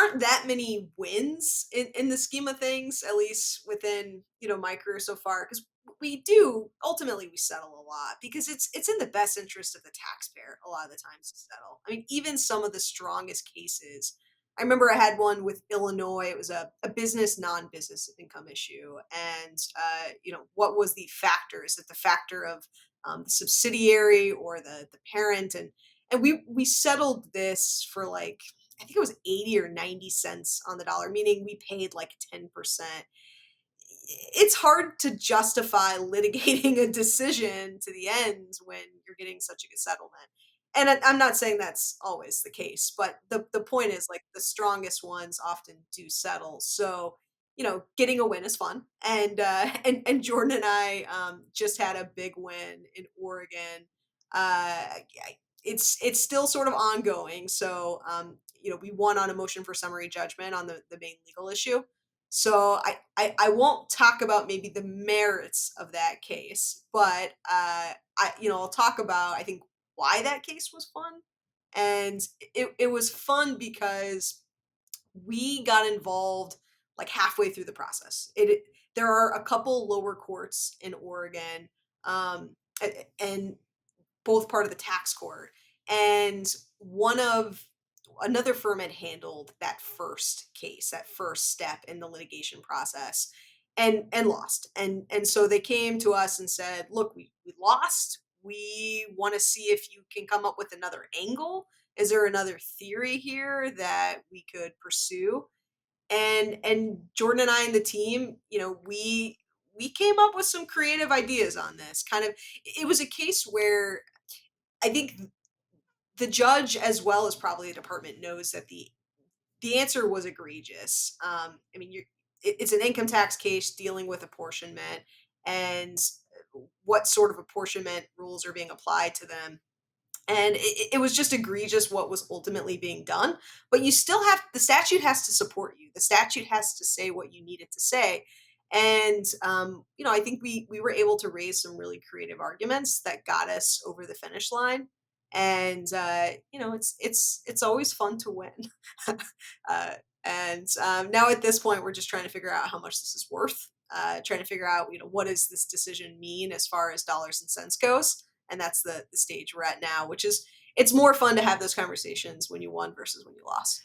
aren't that many wins in the scheme of things, at least within, my career so far, because we settle a lot because it's in the best interest of the taxpayer a lot of the times to settle. I mean, even some of the strongest cases. I remember I had one with Illinois. It was a business non-business income issue, and what was the factor? Is it the factor of the subsidiary or the parent? And we settled this for like I think it was 80 or 90 cents on the dollar, meaning we paid like 10%. It's hard to justify litigating a decision to the end when you're getting such a good settlement. And I'm not saying that's always the case, but the point is like the strongest ones often do settle. So, getting a win is fun. And Jordan and I just had a big win in Oregon. It's still sort of ongoing. So, we won on a motion for summary judgment on the main legal issue. So I won't talk about maybe the merits of that case, but I'll talk about I think why that case was fun. And it was fun because we got involved like halfway through the process. There are a couple lower courts in Oregon, and both part of the tax court. And one of another firm had handled that first case, that first step in the litigation process and lost. And so they came to us and said, look, we lost. We want to see if you can come up with another angle. Is there another theory here that we could pursue? And Jordan and I and the team, we came up with some creative ideas on this. Kind of it was a case where I think the judge, as well as probably the department, knows that the answer was egregious. I mean, it's an income tax case dealing with apportionment and what sort of apportionment rules are being applied to them. And it was just egregious what was ultimately being done. But you still have the statute has to support you. The statute has to say what you need it to say. And I think we were able to raise some really creative arguments that got us over the finish line. And it's always fun to win. And now at this point, we're just trying to figure out how much this is worth. Trying to figure out what does this decision mean as far as dollars and cents goes, and that's the stage we're at now, which is it's more fun to have those conversations when you won versus when you lost.